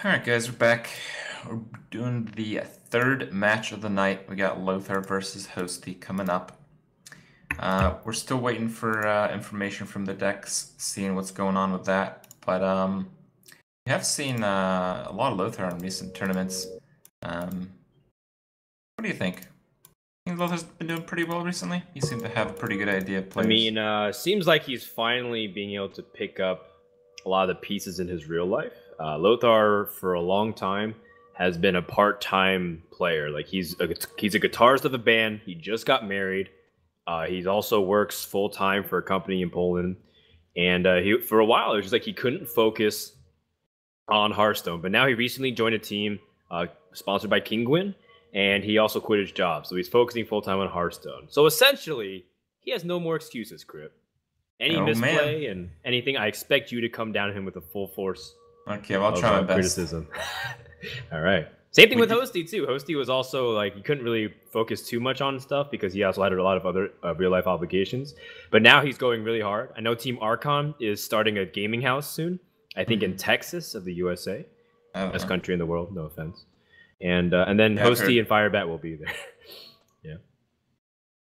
Alright guys, we're back. We're doing the third match of the night. We got Lothar versus Hosty coming up. We're still waiting for information from the decks, seeing what's going on with that. But we have seen a lot of Lothar in recent tournaments. What do you think? I think Lothar's been doing pretty well recently. He seemed to have a pretty good idea of I players. mean, seems like he's finally being able to pick up a lot of the pieces in his real life. Lothar, for a long time, has been a part-time player. Like he's a guitarist of a band. He just got married. He also works full-time for a company in Poland. And for a while, it was just like he couldn't focus on Hearthstone. But now he recently joined a team sponsored by King Gwyn, and he also quit his job. So he's focusing full-time on Hearthstone. So essentially, he has no more excuses, Crip. Any misplay and anything, I expect you to come down to him with a full force. Okay, well, I'll try my best. Criticism. All right. Same thing with Hosty too. Hosty was also like he couldn't really focus too much on stuff because he also had a lot of other real life obligations. But now he's going really hard. I know Team Archon is starting a gaming house soon. I think in Texas of the USA, best country in the world. No offense. And then Hosty and Firebat will be there. Yeah.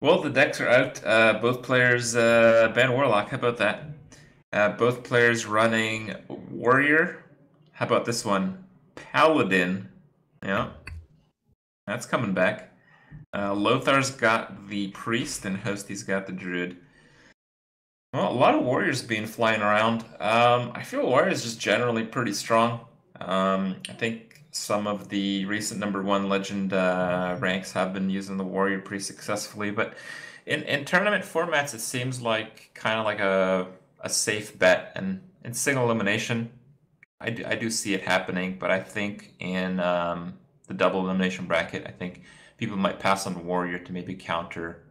Well, the decks are out. Both players ban Warlock. How about that? Both players running Warrior. How about this one? Paladin. Yeah. That's coming back. Lothar's got the Priest and Hosty's got the Druid. Well, a lot of Warriors being flying around. I feel Warriors just generally pretty strong. I think some of the recent #1 legend ranks have been using the Warrior pretty successfully, but in tournament formats, it seems like kind of like a safe bet. And in single elimination, I do see it happening, but I think in the double elimination bracket, I think people might pass on Warrior to maybe counter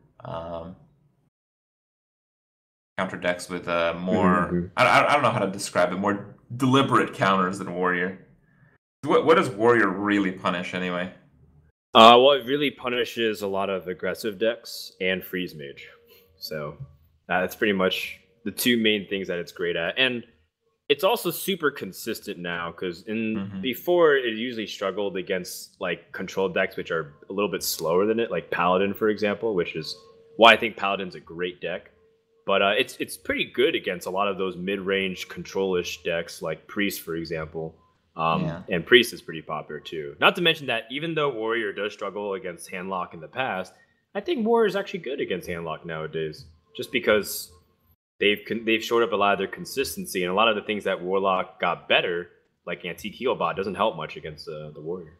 decks with more. I don't know how to describe it. More deliberate counters than Warrior. What does Warrior really punish anyway? Well, it really punishes a lot of aggressive decks and Freeze Mage. So that's pretty much the two main things that it's great at. And it's also super consistent now because before it usually struggled against like control decks which are a little bit slower than it, like Paladin, for example, which is why I think Paladin's a great deck. But it's pretty good against a lot of those mid-range control-ish decks like Priest, for example. And Priest is pretty popular too. Not to mention that even though Warrior does struggle against Handlock in the past, I think Warrior is actually good against Handlock nowadays. Just because they've showed up a lot of their consistency, and a lot of the things that Warlock got better, like Antique Healbot, doesn't help much against the Warrior.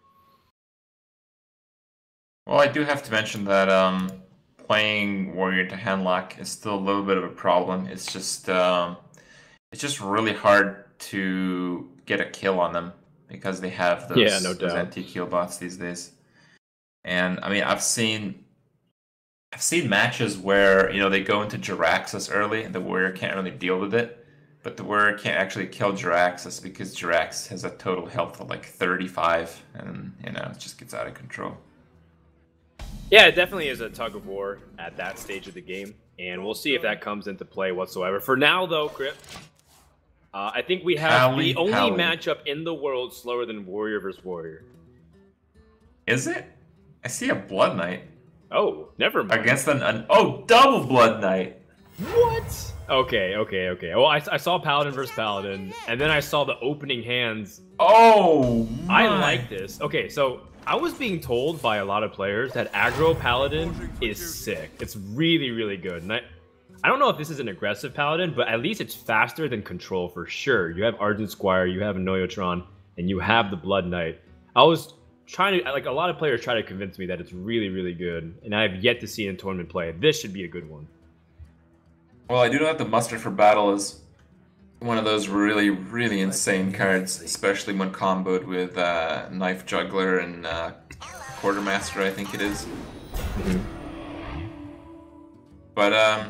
Well, I do have to mention that playing Warrior to Handlock is still a little bit of a problem. It's just really hard to get a kill on them because they have those, those antique heal bots these days. And I mean, I've seen matches where they go into Jiraxxus early and the Warrior can't really deal with it, but the Warrior can't actually kill Jiraxxus because Jiraxxus has a total health of like 35, and it just gets out of control. Yeah, it definitely is a tug of war at that stage of the game, and we'll see if that comes into play whatsoever. For now, though, Crip, I think we have the only matchup in the world slower than Warrior versus Warrior. Is it? I see a Blood Knight. Oh, never mind. Against double Blood Knight. What? Okay. Well, I saw Paladin versus Paladin, and then I saw the opening hands. Oh, my. I like this. Okay, so I was being told by a lot of players that aggro Paladin is sick. It's really, really good. And I don't know if this is an aggressive Paladin, but at least it's faster than Control for sure. You have Argent Squire, you have Noyotron, and you have the Blood Knight. I was trying to, like, a lot of players try to convince me that it's really, really good, and I have yet to see it in tournament play. This should be a good one. Well, I do know that the Muster for Battle is one of those really, really insane cards, especially when comboed with Knife Juggler and Quartermaster, I think it is. But, I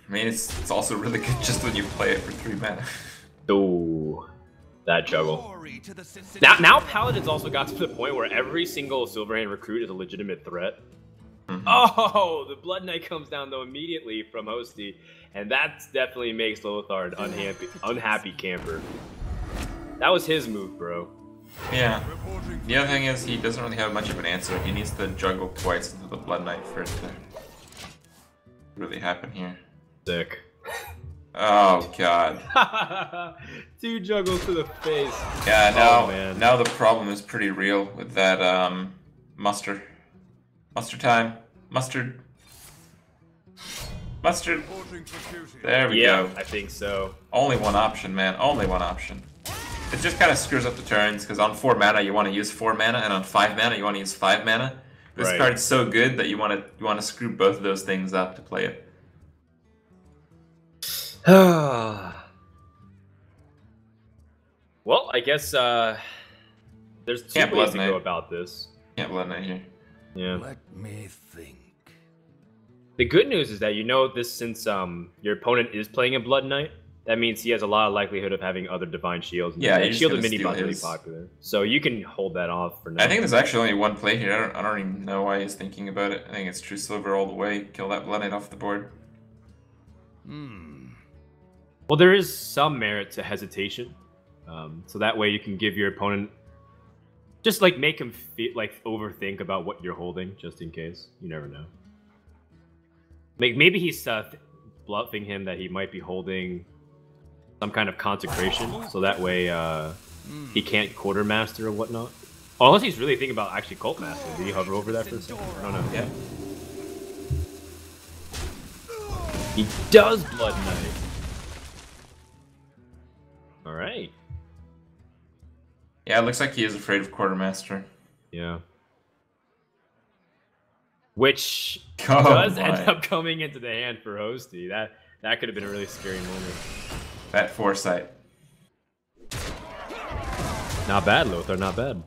mean, it's also really good just when you play it for 3 mana. Ooh, that juggle. Now Paladin's also got to the point where every single Silverhand recruit is a legitimate threat. Oh, the Blood Knight comes down though immediately from Hosty, and that definitely makes Lothar an unhappy camper. That was his move, bro. Yeah. The other thing is he doesn't really have much of an answer. He needs to juggle twice into the Blood Knight for it to really happen here. Sick. Oh god. 2 juggles to the face. Yeah, now the problem is pretty real with that muster. Mustard time. Mustard. Mustard. There we go. I think so. Only one option, man. Only one option. It just kind of screws up the turns, because on 4 mana you want to use 4 mana, and on 5 mana you want to use 5 mana. This card's so good that you want to screw both of those things up to play it. Well, I guess there's 2 ways to go about this. Can't Blood Knight here. Yeah. Let me think. The good news is that you know this, since your opponent is playing a Blood Knight, that means he has a lot of likelihood of having other Divine Shields. Yeah, and Shielded Mini-Bot's really popular. So you can hold that off for now. I think there's actually only one play here. I don't even know why he's thinking about it. I think it's True Silver all the way. Kill that Blood Knight off the board. Well, there is some merit to hesitation. So that way you can give your opponent... Just like make him overthink about what you're holding, just in case. You never know. Maybe he's bluffing him that he might be holding some kind of consecration, so that way he can't quartermaster or whatnot. Oh, unless he's really thinking about actually cult master. Did he hover over that for a second? I don't know. Yeah. He does Blood Knight. All right. Yeah, it looks like he is afraid of quartermaster. Yeah. Which does end up coming into the hand for Hosty. That could have been a really scary moment. That foresight. Not bad, Lothar, not bad.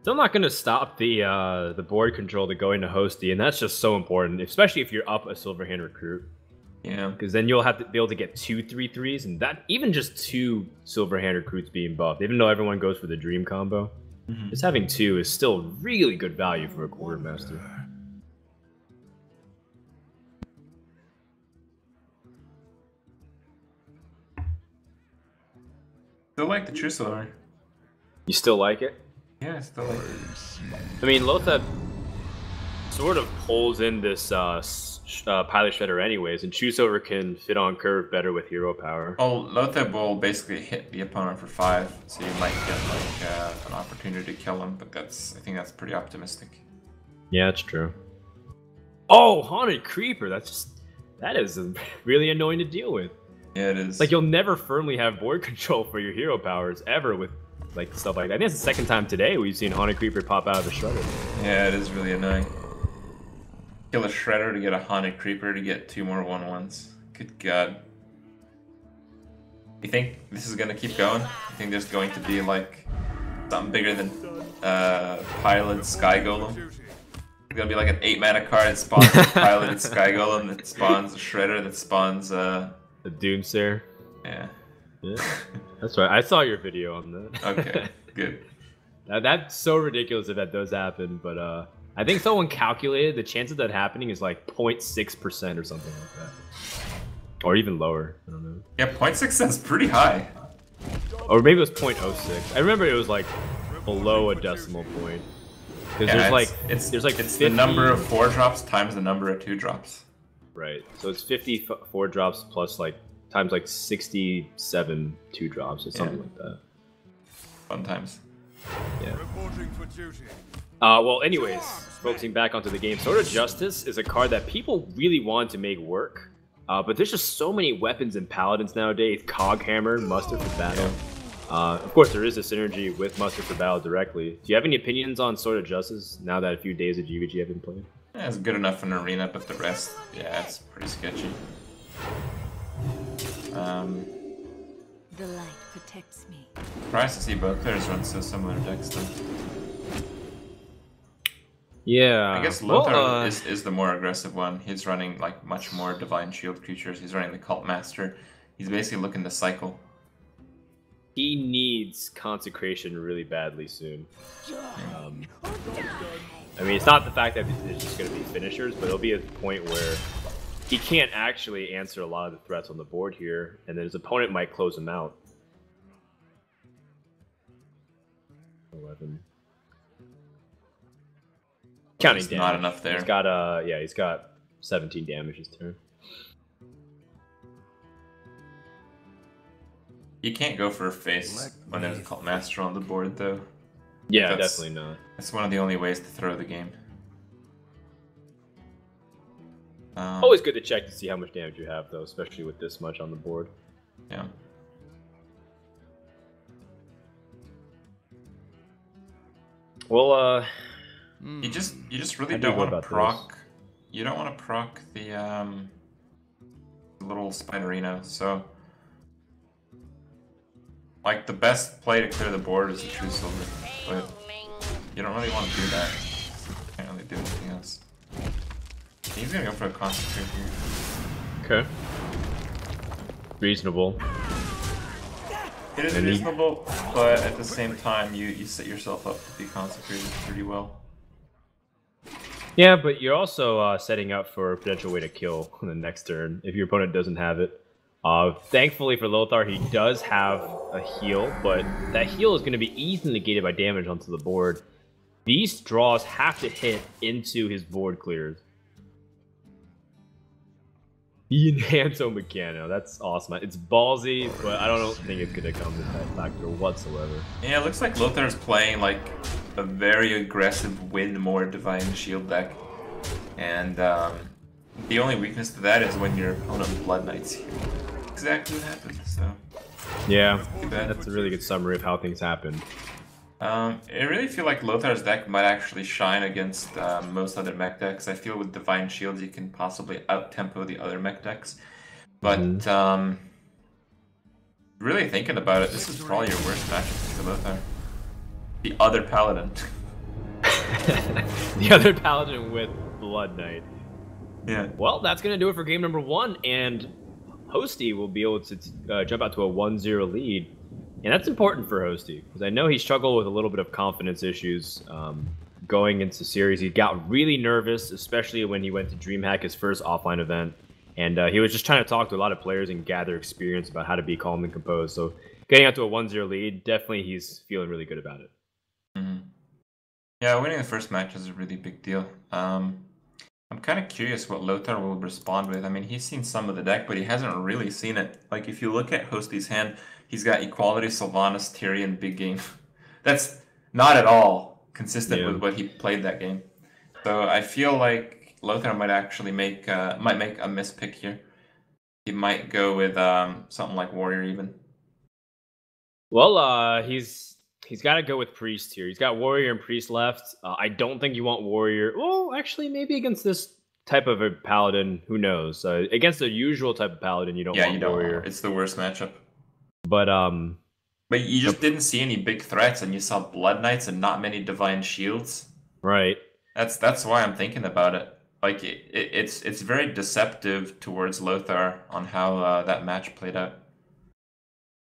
Still not going to stop the board control to going to Hosty, and that's just so important, especially if you're up a Silverhand Recruit. Yeah. Because then you'll have to be able to get 2 3/3s, and that even just 2 Silverhand Recruits being buffed, even though everyone goes for the Dream combo, just having 2 is still really good value for a Quartermaster. Still like the True Silver. You still like it? Yeah, I still like it. I mean, Lothar sort of pulls in this Pilot Shredder anyways, and True Silver can fit on curve better with hero power. Oh, Lothar will basically hit the opponent for 5, so you might get like an opportunity to kill him, but I think that's pretty optimistic. Yeah, it's true. Oh, Haunted Creeper! That is really annoying to deal with. Yeah, it is. Like, you'll never firmly have board control for your hero powers ever with like stuff like that. I think it's the second time today we've seen Haunted Creeper pop out of the Shredder. Yeah, it is really annoying. Kill a Shredder to get a Haunted Creeper to get 2 more 1/1s. Good God. You think this is gonna keep going? You think there's going to be like something bigger than Piloted Sky Golem? It's gonna be like an 8 mana card that spawns a Piloted Sky Golem that spawns a Shredder that spawns the Doomsayer. Yeah. Yeah. That's right. I saw your video on that. Okay, good. That's so ridiculous if that does happen, but I think someone calculated the chance of that happening is like 0.6% or something like that. Or even lower. I don't know. Yeah, 0.6 sounds pretty high. Or maybe it was 0.06. I remember it was like below a decimal point. Because there's like it's the number of 4 drops times the number of 2 drops. Right. So it's 54 drops plus like times like 67 2 drops or something like that. Fun times. Yeah. Well, anyways, focusing back onto the game, Sword of Justice is a card that people really want to make work, but there's just so many weapons and paladins nowadays. Coghammer, Muster for Battle. Of course, there is a synergy with Muster for Battle directly. Do you have any opinions on Sword of Justice now that a few days of GVG have been played? Yeah, it's good enough in Arena, but the rest, yeah, it's pretty sketchy. The light protects me. Surprised to see both players run so similar decks though. Yeah. I guess Lothar is the more aggressive one. He's running like much more Divine Shield creatures. He's running the Cult Master. He's basically looking to cycle. He needs Consecration really badly soon. I mean, it's not the fact that it's just going to be finishers, but it'll be a point where he can't actually answer a lot of the threats on the board here, and then his opponent might close him out. 11. Counting It's damage. not enough there. He's got he's got 17 damage this turn. You can't go for a face when there's a Cult Master on the board, though. Yeah, That's- definitely not. That's one of the only ways to throw the game. Always good to check to see how much damage you have, though, especially with this much on the board. Yeah. Well, You just really How do you don't go want to about proc. You don't want to proc the little Spiderino. So, like, the best play to clear the board is a True Silver, but you don't really want to do that. Can't really do anything else. He's gonna go for a Concentrate here. okay. Reasonable. It is Maybe. reasonable, but at the same time, you set yourself up to be concentrated pretty well. Yeah, but you're also setting up for a potential way to kill on the next turn if your opponent doesn't have it. Thankfully for Lothar, he does have a heal, but that heal is going to be easily negated by damage onto the board. These draws have to hit into his board clears. The Enhanto Mechano, that's awesome. It's ballsy, but I don't think it's going to come to that factor whatsoever. Yeah, it looks like Lothar's playing like a very aggressive win more Divine Shield deck. And the only weakness to that is when your opponent Blood Knights you. Exactly what happened, so. Yeah, Too bad. that's a really good summary of how things happened. I really feel like Lothar's deck might actually shine against most other mech decks. I feel with Divine Shields you can possibly out-tempo the other mech decks. But really thinking about it, this is probably your worst matchup for Lothar. The other Paladin. The other Paladin with Blood Knight. Yeah. Well, that's going to do it for game number 1, and Hosty will be able to jump out to a 1-0 lead. And that's important for Hosty, because I know he struggled with a little bit of confidence issues going into series. He got really nervous, especially when he went to DreamHack, his first offline event. And he was just trying to talk to a lot of players and gather experience about how to be calm and composed. So getting out to a 1-0 lead, definitely he's feeling really good about it. Mm-hmm. Yeah, winning the first match is a really big deal. I'm kind of curious what Lothar will respond with. I mean, he's seen some of the deck, but he hasn't really seen it. Like, if you look at Hosty's hand, he's got Equality, Sylvanas, Tyrion, Big Game. That's not at all consistent with what he played that game. So I feel like Lothar might actually make a mispick here. He might go with something like Warrior even. Well, he's got to go with Priest here. He's got Warrior and Priest left. I don't think you want Warrior. Well, actually, maybe against this type of a Paladin, who knows? Against the usual type of Paladin, you don't want Warrior. It's the worst matchup. But you just didn't see any big threats, and you saw Blood Knights and not many Divine Shields. Right. That's why I'm thinking about it. Like it's very deceptive towards Lothar on how that match played out.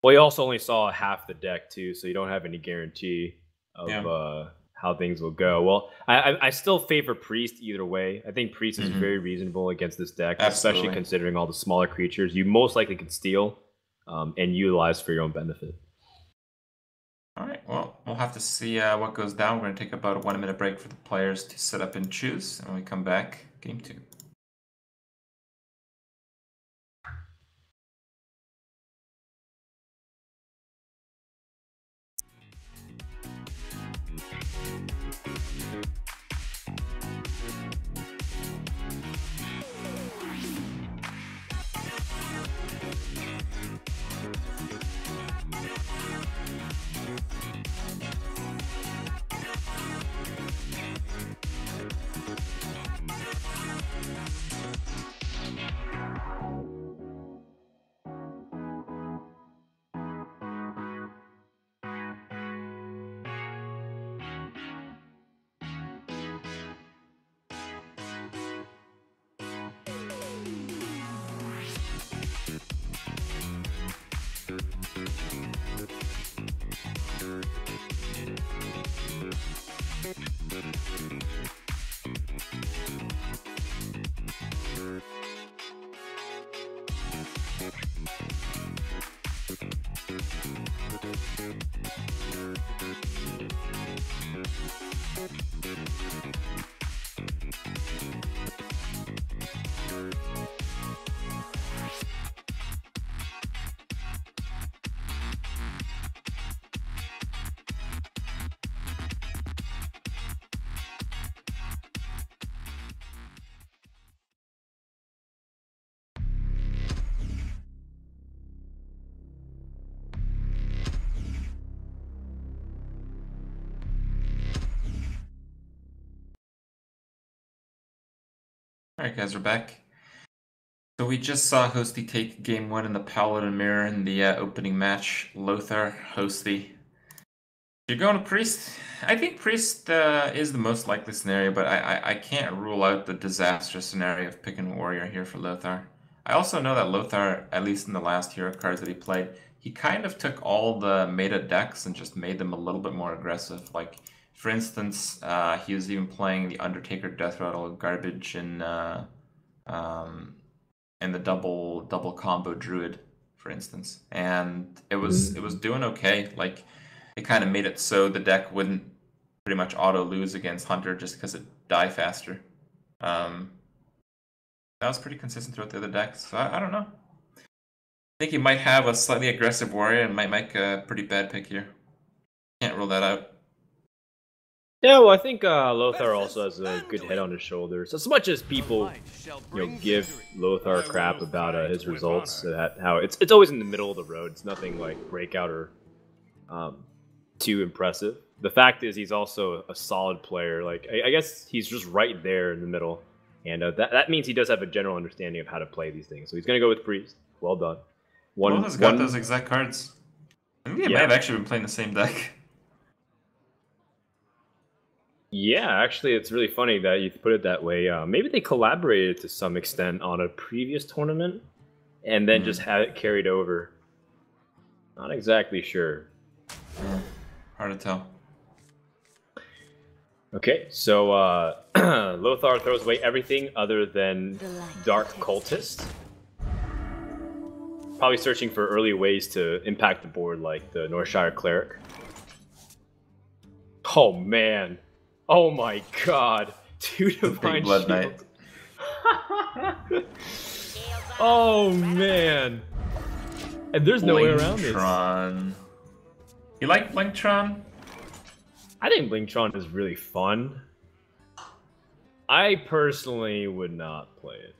Well, you also only saw half the deck too, so you don't have any guarantee of how things will go. Well, I still favor Priest either way. I think Priest is very reasonable against this deck, especially considering all the smaller creatures you most likely can steal and utilize for your own benefit. All right, well, we'll have to see what goes down. We're going to take about a 1-minute break for the players to set up and choose, and when we come back, game 2. Alright guys, we're back. So we just saw Hosty take game 1 in the Paladin Mirror in the opening match. Lothar, Hosty. You're going to Priest? I think Priest is the most likely scenario, but I can't rule out the disastrous scenario of picking Warrior here for Lothar. I also know that Lothar, at least in the last hero cards that he played, he kind of took all the meta decks and just made them a little bit more aggressive. Like, for instance, he was even playing the Undertaker Death Rattle garbage in the double combo Druid, for instance, and it was doing okay. Like, it kind of made it so the deck wouldn't pretty much auto lose against Hunter just because it die faster. That was pretty consistent throughout the other decks. So I don't know. I think he might have a slightly aggressive Warrior and might make a pretty bad pick here. Can't rule that out. Yeah, well, I think Lothar also has a good head on his shoulders. As much as people, give Lothar crap about his results, how it's always in the middle of the road. It's nothing like breakout or too impressive. The fact is, he's also a solid player. Like, I guess he's just right there in the middle, and that means he does have a general understanding of how to play these things. So he's gonna go with Priest. Well done. Lothar's got those exact cards. I think they might have actually been playing the same deck. Yeah, actually, it's really funny that you put it that way. Maybe they collaborated to some extent on a previous tournament, and then just had it carried over. Not exactly sure. Hard to tell. Okay, so Lothar throws away everything other than Dark Cultist. Probably searching for early ways to impact the board, like the Northshire Cleric. Oh man. Oh my god. 2 Divine Blood Knight. Oh man. And there's no way around this. Blingtron. You like Blingtron? I think Blingtron is really fun. I personally would not play it,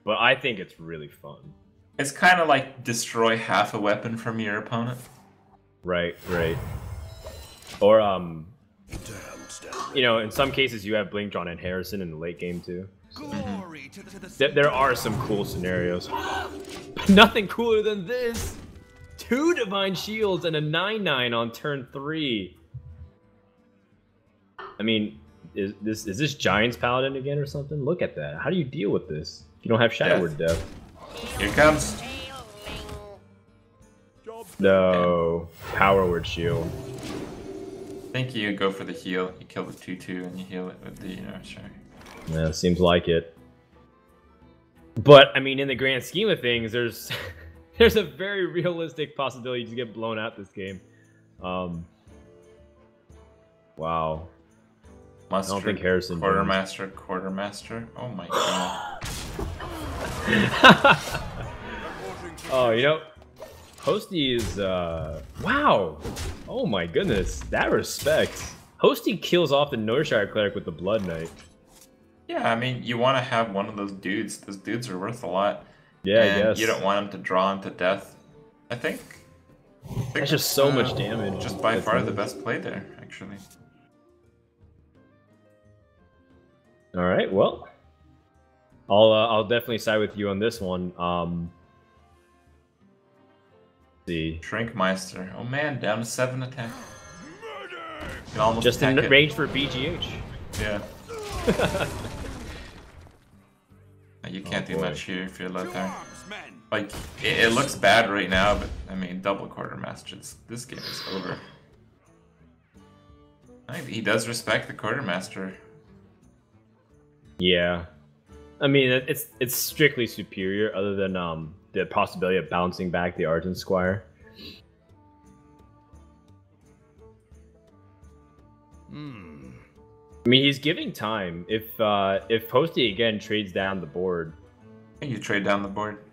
but I think it's really fun. It's kind of like destroy half a weapon from your opponent. Right. Or in some cases you have Blingtron and Harrison in the late game too. There are some cool scenarios. But nothing cooler than this. 2 Divine Shields and a 9/9 on turn 3. I mean, is this Giants Paladin again or something? Look at that. How do you deal with this? If you don't have Shadow Word Death. Here it comes. No. Power Word Shield. I think you go for the heal. You kill the 2/2 and you heal it with the sure. Yeah, seems like it. But I mean, in the grand scheme of things, there's a very realistic possibility to get blown out this game. Wow. Mustard, I don't think Harrison. Quartermaster. Oh my god. Oh, Hosty is wow. Oh my goodness, that respect. Hosty kills off the Northshire Cleric with the Blood Knight. Yeah, I mean, you want to have one of those dudes. Those dudes are worth a lot. Yeah, and I guess. You don't want him to draw him to death. I think that's just so much damage. Just by far the best play there, actually. All right, well, I'll definitely side with you on this one. See. Shrinkmeister. Oh man, down to 7 attack. You can almost just in range for BGH. Yeah. You can't do much here if you're Lothar. Like, it looks bad right now, but I mean, double Quartermaster. This game is over. He does respect the Quartermaster. Yeah, I mean it's strictly superior, other than the possibility of bouncing back the Argent Squire. I mean, he's giving time. If Hosty again trades down the board, you trade down the board.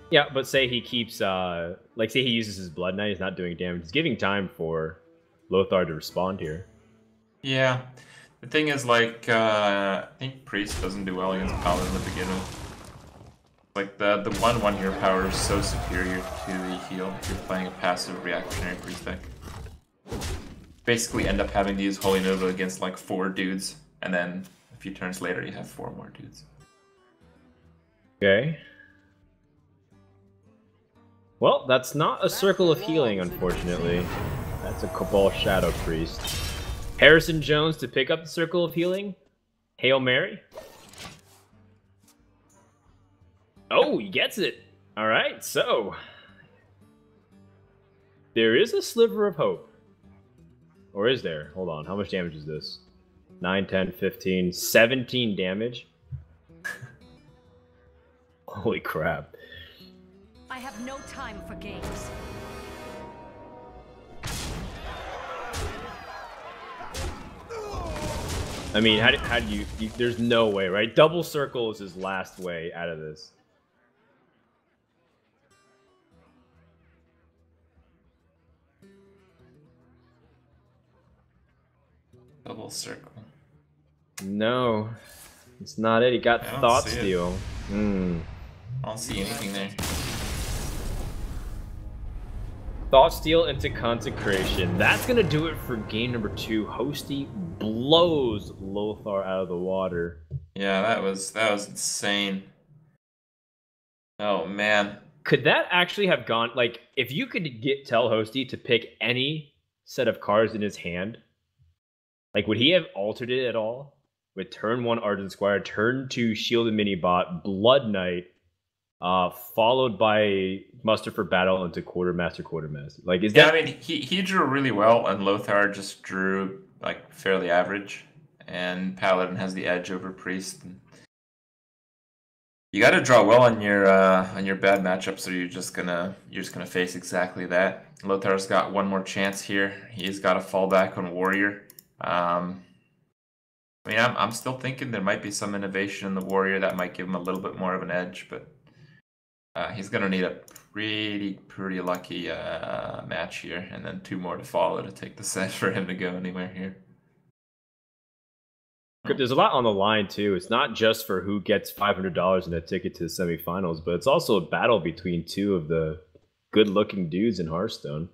Yeah, but say he keeps like say he uses his Blood Knight, he's not doing damage. He's giving time for Lothar to respond here. Yeah. The thing is, like, I think Priest doesn't do well against Paladin to begin with. Like, the 1/1 hero power is so superior to the heal if you're playing a passive reactionary Priest deck. Basically end up having to use Holy Nova against, like, 4 dudes, and then A few turns later, you have 4 more dudes. Okay. Well, that's not a Circle of Healing, unfortunately. That's a Cabal Shadow Priest. Harrison Jones to pick up the Circle of Healing. Hail Mary. Oh, he gets it. All right, so there is a sliver of hope. Or is there? Hold on. How much damage is this? 9, 10, 15, 17 damage. Holy crap. I have no time for games. I mean, how do you there's no way, right? Double circle is his last way out of this. Double circle. No, it's not it. He got Thought Steal. I don't see anything there. Thought Steal into Consecration. That's gonna do it for game number 2. Hosty blows Lothar out of the water. Yeah, that was insane. Oh man. Could that actually have gone, like, if you could tell Hosty to pick any set of cards in his hand, like, would he have altered it at all? With turn 1 Ardent Squire, turn 2 Shielded Minibot, Blood Knight, followed by Muster for Battle into Quartermaster. Like, is that? Yeah, I mean, he drew really well, and Lothar just drew like fairly average, and Paladin has the edge over Priest. You got to draw well on your bad matchups, or you're just gonna face exactly that. Lothar's got one more chance here. He's got to fall back on Warrior. I mean, I'm still thinking there might be some innovation in the Warrior that might give him a little bit more of an edge, but he's gonna need a pretty lucky match here, and then 2 more to follow to take the set for him to go anywhere here. There's a lot on the line too. It's not just for who gets $500 in a ticket to the semifinals, but it's also a battle between 2 of the good-looking dudes in Hearthstone.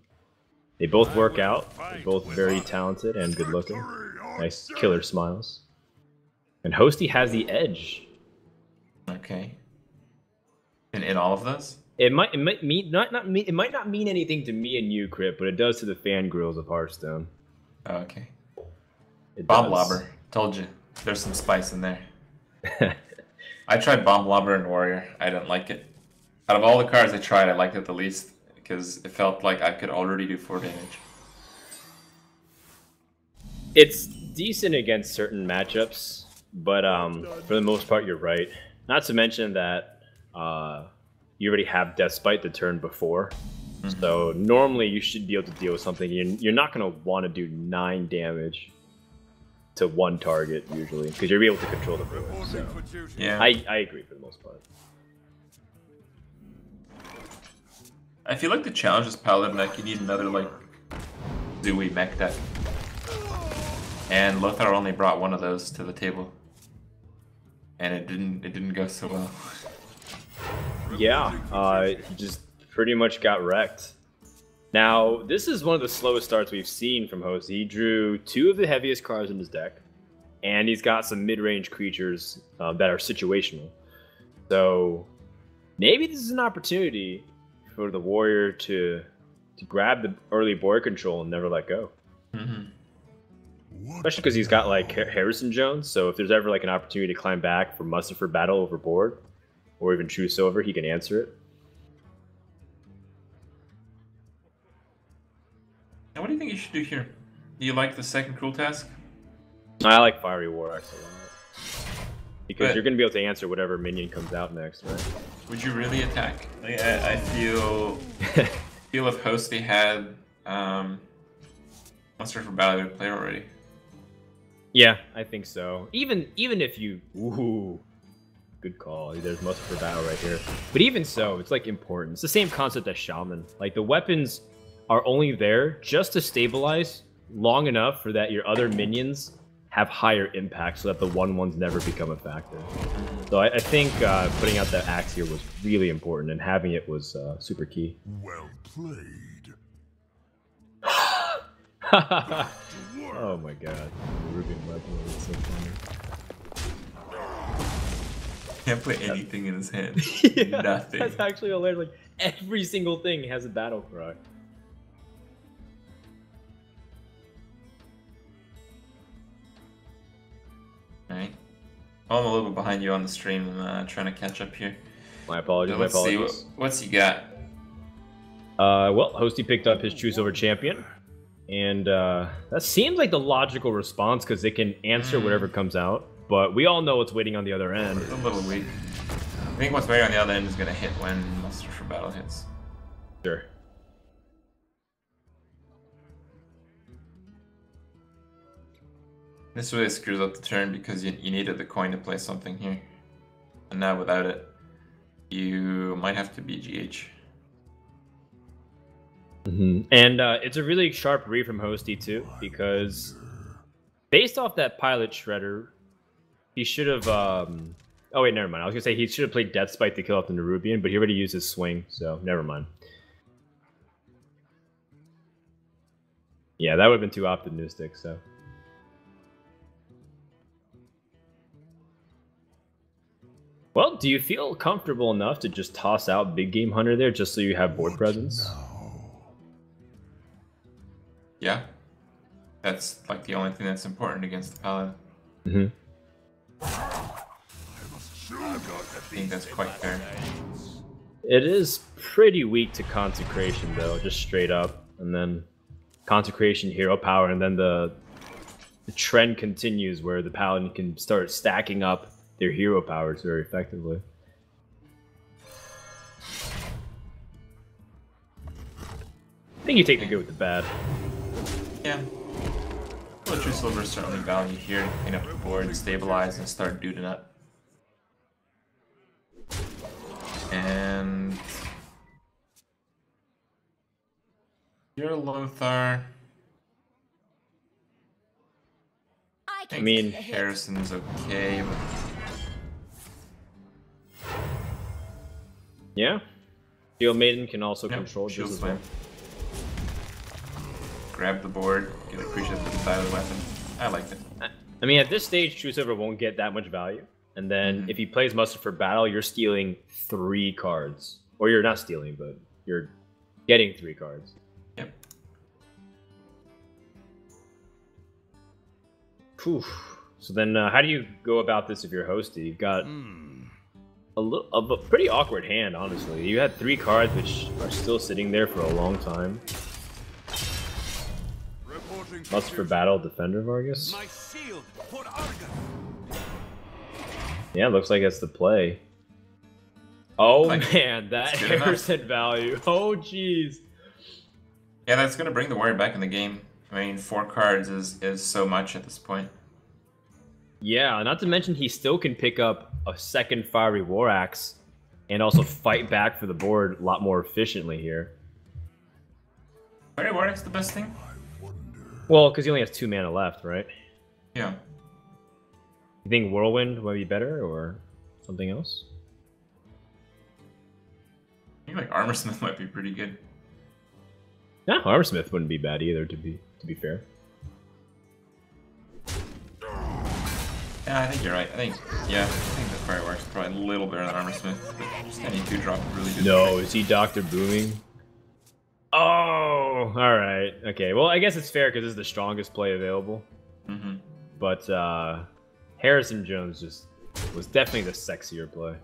They both work out. They're both very talented and good-looking. Nice killer smiles. And Hosty has the edge. Okay. In all of those? It might not mean anything to me and you, Crip, but it does to the fangirls of Hearthstone. Oh, okay. Bomb Lobber. Told you. There's some spice in there. I tried Bomb Lobber and Warrior. I didn't like it. Out of all the cards I tried, I liked it the least, because it felt like I could already do 4 damage. It's decent against certain matchups, but for the most part, you're right. Not to mention that you already have Deathspite the turn before. So normally you should be able to deal with something. You're not going to want to do 9 damage to 1 target, usually, because you'll be able to control the movement. So. Yeah. I agree for the most part. I feel like the challenge is Paladin deck. You need another, like, Zooey mech deck. And Lothar only brought 1 of those to the table. And it didn't go so well. Yeah, he just pretty much got wrecked. Now, this is one of the slowest starts we've seen from Hosty. He drew 2 of the heaviest cards in his deck, and he's got some mid-range creatures that are situational. So maybe this is an opportunity for the Warrior to grab the early board control and never let go. Especially because he's got like Harrison Jones, so if there's ever like an opportunity to climb back for Muster for Battle overboard, or even True Silver, he can answer it. Now, what do you think you should do here? Do you like the second Cruel Task? I like Fiery War Axe a lot. Because you're going to be able to answer whatever minion comes out next, right? Would you really attack? Like, I feel if Hosty had Muster for Battle, would play already. Yeah, I think so. Even if you... Ooh, good call. There's Muster for Battle right here. But even so, it's like important. It's the same concept as Shaman. Like, the weapons are only there just to stabilize long enough for that your other minions have higher impact so that the 1/1s never become a factor. So I think putting out that axe here was really important, and having it was super key. Well played. Oh my god. Ruben weapon was so funny. can't put anything in his hand. Yeah, Nothing. That's actually hilarious. Like every single thing has a battle cry. Alright. Well, I'm a little bit behind you on the stream. I'm trying to catch up here. My apologies. So let's see. What's he got? Well, Hosty picked up his True Silver Champion. And that seems like the logical response because it can answer whatever comes out. But we all know what's waiting on the other end. It's a little weak. I think what's waiting on the other end is going to hit when Muster for Battle hits. Sure. This really screws up the turn because you needed the coin to play something here. And now without it, you might have to be GH. And it's a really sharp read from Hosty too, because based off that Pilot Shredder, he should have... Oh wait, never mind. I was going to say he should have played Death Spike to kill off the Nerubian, but he already used his swing, so never mind. Yeah, that would have been too optimistic, so... Well, do you feel comfortable enough to just toss out Big Game Hunter there just so you have board presence? Yeah. That's like the only thing that's important against the Paladin. I think that's quite fair. It is pretty weak to Consecration though, just straight up. And then Consecration, Hero Power, and then the trend continues where the Paladin can start stacking up their hero powers very effectively. I think you take the good with the bad. Yeah. Well, True Silver is certainly value here to clean up the board and stabilize and start duding up. And you're Lothar. I mean, Harrison's okay, but... Yeah. Shield Maiden can also Yep, control shield this as well. slam. Grab the board, get appreciated for the side of the weapon. I liked it. I mean, at this stage, True Silver won't get that much value. And then if he plays Muster for Battle, you're stealing 3 cards. Or you're not stealing, but you're getting 3 cards. Yep. Poof. So then, how do you go about this if you're Hosty? You've got a pretty awkward hand, honestly. You had 3 cards which are still sitting there for a long time. Muster for Battle, Defender Vargas. Yeah, looks like it's the play. Oh man, that Harrison value. Oh jeez. Yeah, that's gonna bring the warrior back in the game. I mean, 4 cards is so much at this point. Yeah, not to mention he still can pick up a second Fiery War Axe and also fight back for the board a lot more efficiently here. Fiery War Axe the best thing? Well, because he only has 2 mana left, right? Yeah. You think Whirlwind might be better or something else? I think like Armorsmith might be pretty good. Yeah, Armorsmith wouldn't be bad either, to be fair. Yeah, I think you're right. I think the Fire War Axe is probably a little better than Armorsmith. But just any 2-drop really good. No, is he Dr. Booming? Oh, alright. Okay, well, I guess it's fair because this is the strongest play available. But Harrison Jones just was definitely the sexier play.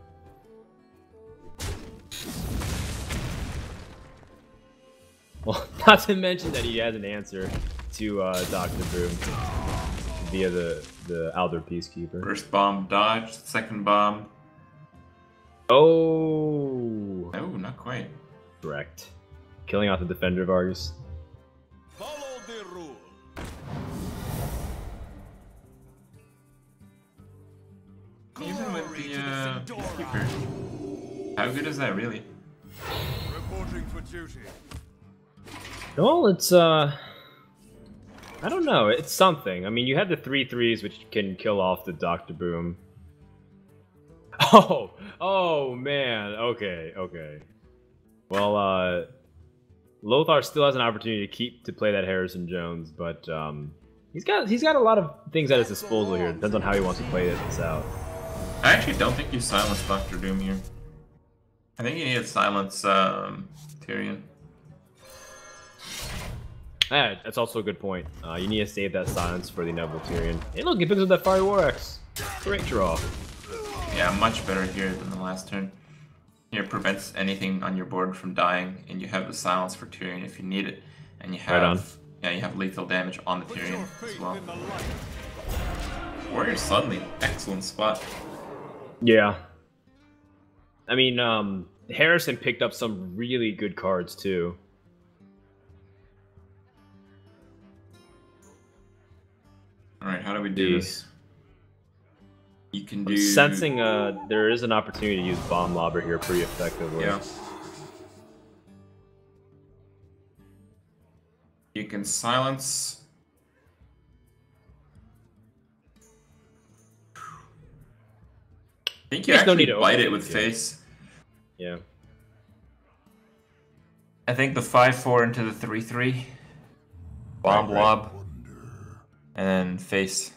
Well, not to mention that he has an answer to Dr. Boom via the Alder Peacekeeper. First bomb dodged, second bomb. Oh! No, not quite. Correct. Killing off the Defender Vargas. Follow the rule. Even with the Peacekeeper. How good is that really? Reporting for duty. Well, it's I don't know. It's something. I mean, you have the 3/3s which can kill off the Dr. Boom. Oh man. Okay. Well, Lothar still has an opportunity to play that Harrison Jones, but he's got a lot of things at his disposal here. Depends on how he wants to play this out. I actually don't think you silenced Dr. Doom here. I think you need to silence Tyrion. Ah, that's also a good point. You need to save that silence for the inevitable Tyrion. Hey look, he picks up that Fiery War Axe. Great draw. Yeah, much better here than the last turn. Here prevents anything on your board from dying, and you have the silence for Tyrion if you need it. And you have, Right on. yeah, you have lethal damage on the Put your Tyrion as faith well. in the light. Warrior suddenly, excellent spot. Yeah. I mean, Harrison picked up some really good cards too. Alright, how do we do this? You can do... I'm sensing there is an opportunity to use Bomb Lobber here pretty effectively. Yeah. You can silence... I think you There's no actually need to bite it overthink with it. face. Yeah. I think the 5-4 into the 3-3. Bomb lob. And then face.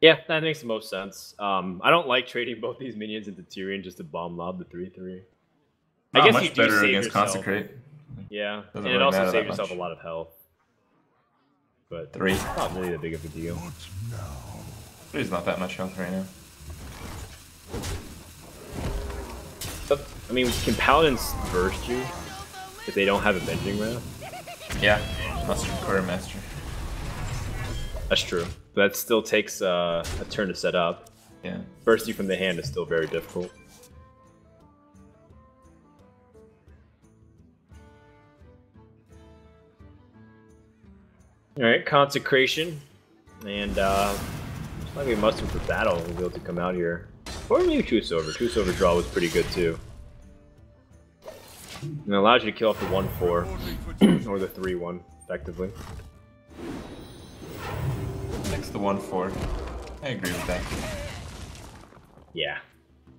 Yeah, that makes the most sense. I don't like trading both these minions into Tyrion just to bomb lob the 3-3. I Not guess much you do better save against yourself. Consecrate. Yeah, Doesn't and really it also matter saves that yourself much. a lot of health. But 3. not really that big of a deal. There's not that much health right now. But, I mean, can Paladins burst you if they don't have Avenging Wrath? Yeah, Master Quartermaster. That's true. But that still takes a turn to set up. Yeah. Bursting from the hand is still very difficult. Alright, Consecration. And looks like we must have for battle we'll be able to come out here. Or maybe True Silver. True Silver draw was pretty good too. And it allows you to kill off the 1-4 or the 3-1 effectively. Next to 1-4. I agree with that. Yeah,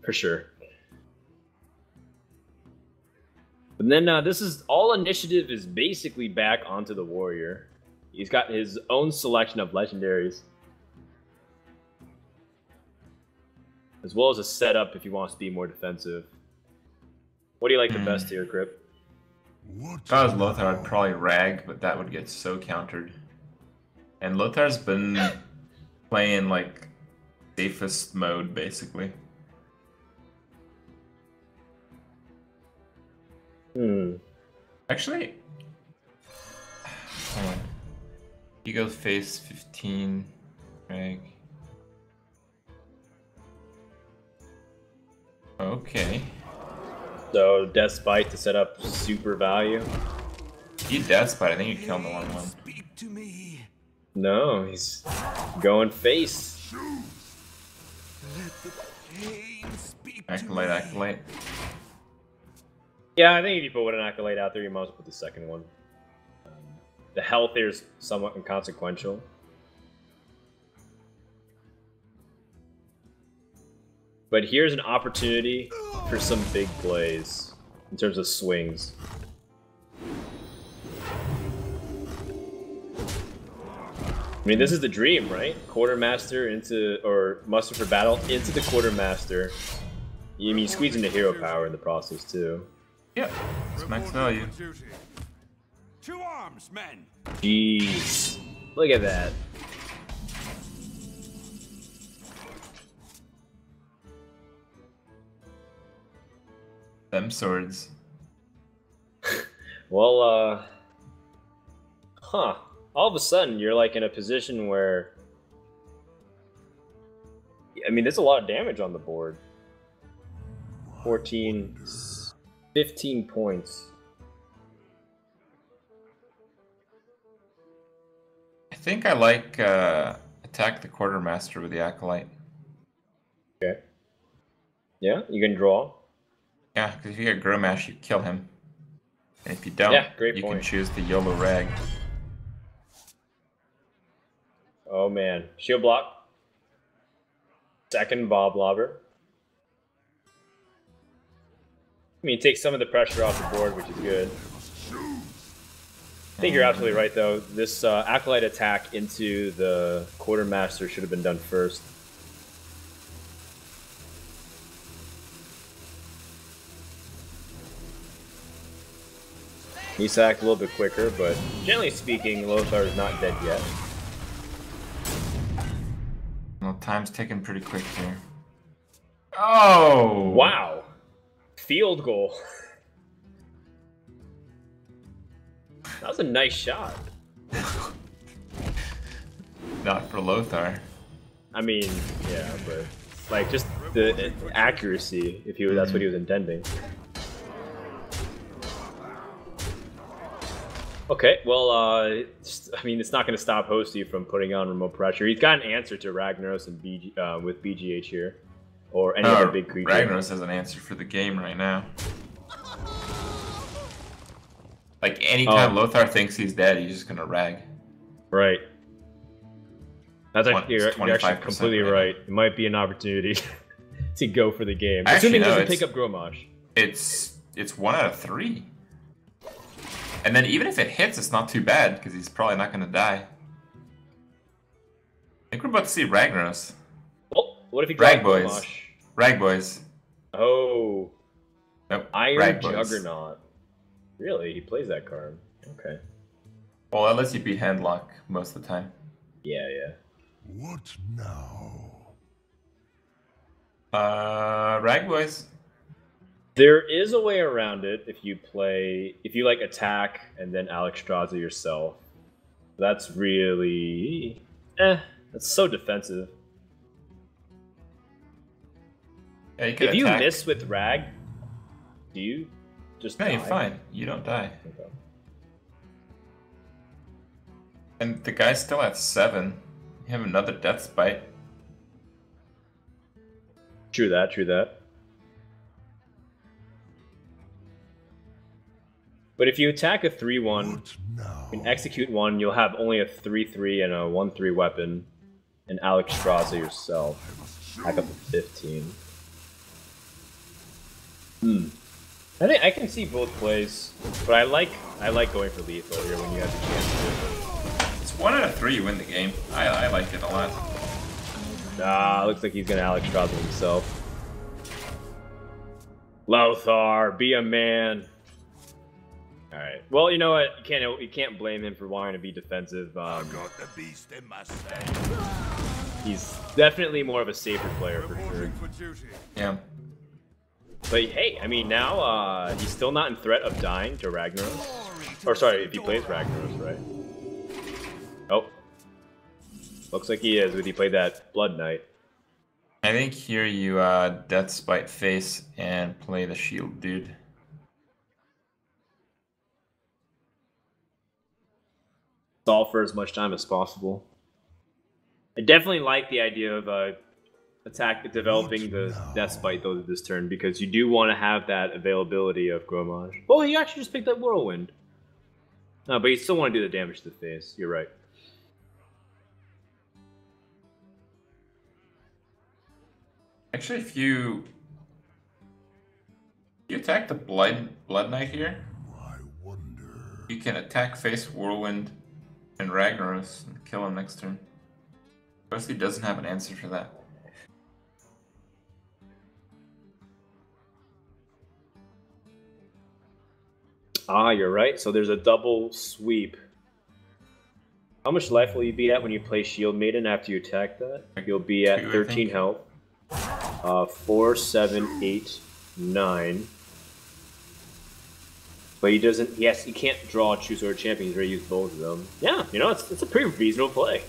for sure. And then this is all initiative is basically back onto the warrior. He's got his own selection of legendaries, as well as a setup if he wants to be more defensive. What do you like the best here, Grip? If I was Lothar, I'd probably rag, but that would get so countered. And Lothar's been playing like safest mode basically. Actually, hold on. You go face 15, rag. Okay. So Death Spite to set up super value. You death spite, I think you killed the 1-1. Speak to me. No, he's going face. Let the pain speak to Acolyte, me. acolyte. Yeah, I think if you put an Acolyte out there, you might as well put the second one. The health here is somewhat inconsequential. But here's an opportunity for some big plays in terms of swings. I mean, this is the dream, right? Quartermaster into, or muster for battle into the Quartermaster. I mean, you squeeze into hero power in the process too. Yep, it's max value. For duty. To arms, men. Jeez. Look at that. Them swords. Well, huh. All of a sudden, you're like in a position where... I mean, there's a lot of damage on the board. 14, 15 points. I think I like attack the quartermaster with the acolyte. Okay. Yeah, you can draw. Yeah, because if you get Growmash, you kill him. And if you don't, Yeah, great you point. can choose the YOLO rag. Oh man. Shield block. Second Bob Lobber. I mean, it takes some of the pressure off the board, which is good. I think you're absolutely right, though. This Acolyte attack into the Quartermaster should have been done first. He's attacked a little bit quicker, but generally speaking, Lothar is not dead yet. Well, time's ticking pretty quick here. Oh! Wow! Field goal. That was a nice shot. Not for Lothar. I mean, yeah, but like just the accuracy, if that's what he was intending. Okay, well, I mean, it's not going to stop Hosty from putting on remote pressure. He's got an answer to Ragnaros and with BGH here, or any other big creature. Ragnaros has an answer for the game right now. Like, anytime Lothar thinks he's dead, he's just gonna rag. Right. That's actually, you're actually completely right. It might be an opportunity to go for the game. Assuming he doesn't pick up Gromage. It's 1 out of 3. And then even if it hits, it's not too bad, because he's probably not gonna die. I think we're about to see Ragnaros. Oh, what if he drags Gromage? Rag boys. Oh. Nope. Iron Juggernaut. Really? He plays that card. Okay. Well, that lets you beat Handlock most of the time. Yeah, yeah. What now? Rag boys. There is a way around it if you like attack and then Alexstrasza yourself. That's really that's so defensive. Yeah, you can if attack. You miss with Rag, do you just die? You're fine. You don't die. Okay. And the guy's still at 7. You have another Death Spite. True that, true that. But if you attack a 3-1 and execute 1, you'll have only a 3-3 and a 1-3 weapon, and Alexstrasza yourself. Back up to 15. I think I can see both plays, but I like going for lethal here when you have the chance to. It's 1 out of 3 you win the game. I like it a lot. Looks like he's gonna Alexstrasza himself. Lothar, be a man. Alright. Well, you know what? You can't blame him for wanting to be defensive. I got the beast in my stead. He's definitely more of a safer player for sure. Yeah. But hey, I mean now he's still not in threat of dying to Ragnaros. Or sorry, if he plays Ragnaros, right? Oh. Looks like he is if he played that Blood Knight. I think here you Death Spite face and play the shield dude. Stall for as much time as possible. I definitely like the idea of developing the Death Spite though this turn, because you do want to have that availability of Gromage. Oh, he actually just picked up Whirlwind. No, but you still want to do the damage to the face. You're right. Actually, if you attack the Blood Knight here, you can attack face Whirlwind and Ragnaros and kill him next turn. Hosty doesn't have an answer for that. Ah, you're right. So there's a double sweep. How much life will you be at when you play Shield Maiden after you attack that? You'll be at 13 health. 4, 7, 8, 9. But he doesn't. Yes, he can't draw True Sword Champion. He's already used both of them. Yeah, you know, it's a pretty reasonable play.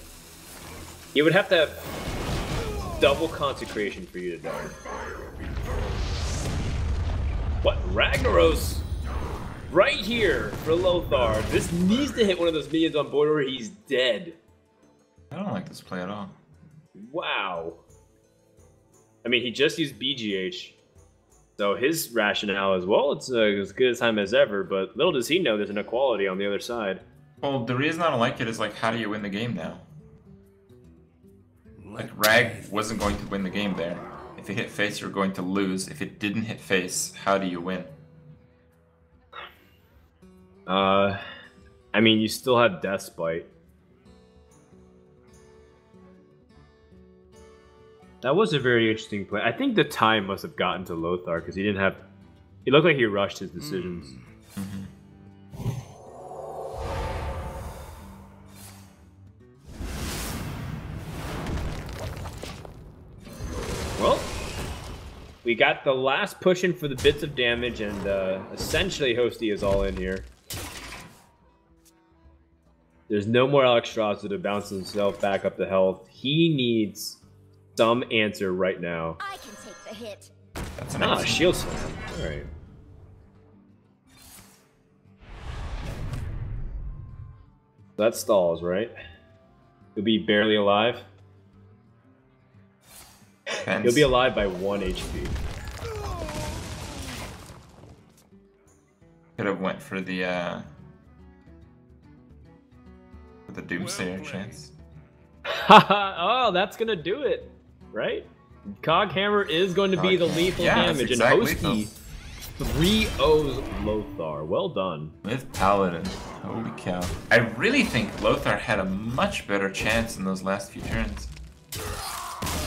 You would have to have double consecration for you to die. What? Ragnaros? Right here for Lothar. This needs to hit one of those minions on board or he's dead. I don't like this play at all. Wow. I mean, he just used BGH. So his rationale is, well, it's as good a time as ever, but little does he know there's an equality on the other side. Well, the reason I don't like it is, like, how do you win the game now? Like, Rag wasn't going to win the game there. If it hit face, you're going to lose. If it didn't hit face, how do you win? I mean, you still have Death Bite. That was a very interesting play. I think the time must have gotten to Lothar because he didn't have. It looked like he rushed his decisions. Well, we got the last push in for the bits of damage, and essentially Hosty is all in here. There's no more Alexstrasza to bounce himself back up to health. He needs some answer right now. I can take the hit. That's an Shield Slam. Alright. That stalls, right? He'll be barely alive. He'll be alive by 1 HP. Could have went for the Doomsayer chance. Oh, that's gonna do it, right? Coghammer is going to be the lethal damage, and Hosty 3-0s Lothar. Well done. With Paladin. Holy cow. I really think Lothar had a much better chance in those last few turns.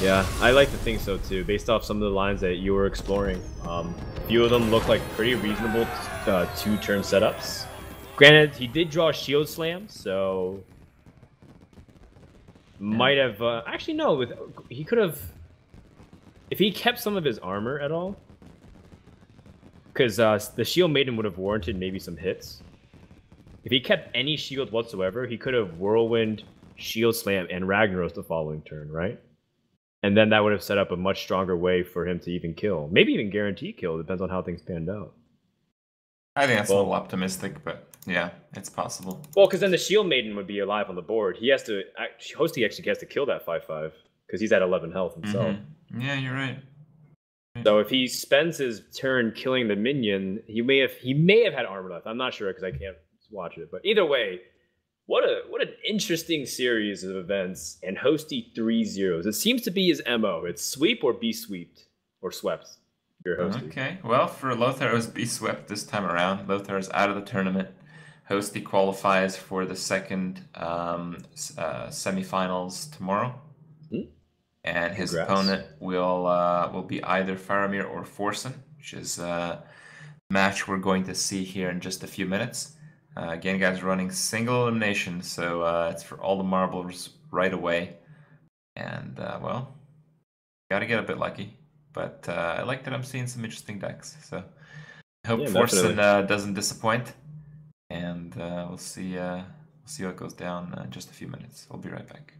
Yeah, I like to think so too, based off some of the lines that you were exploring. A few of them look like pretty reasonable 2-turn setups. Granted, he did draw a Shield Slam, so might have actually no. He could have, if he kept some of his armor at all, because the Shield Maiden would have warranted maybe some hits. If he kept any shield whatsoever, he could have Whirlwind, Shield Slam, and Ragnaros the following turn, right? And then that would have set up a much stronger way for him to even kill. Maybe even guarantee kill, depends on how things panned out. I think that's a little optimistic, but yeah, it's possible. Well, because then the Shield Maiden would be alive on the board. He has to, Hosty actually has to kill that 5/5, because he's at 11 health himself. Yeah, you're right. So if he spends his turn killing the minion, he may have had armor left. I'm not sure because I can't watch it. But either way, what an interesting series of events. And Hosty 3-0s. It seems to be his MO. It's sweep or be swept or swept. Your Hosty. Okay. Well, for Lothar, it was be swept this time around. Lothar is out of the tournament. Hosty qualifies for the second semifinals tomorrow. And his opponent will be either Faramir or Forsen, which is a match we're going to see here in just a few minutes. Again, guys, running single elimination, so it's for all the marbles right away. And, well, gotta get a bit lucky. But I like that I'm seeing some interesting decks. So I hope Forsen doesn't disappoint. And we'll see what goes down in just a few minutes. I'll be right back.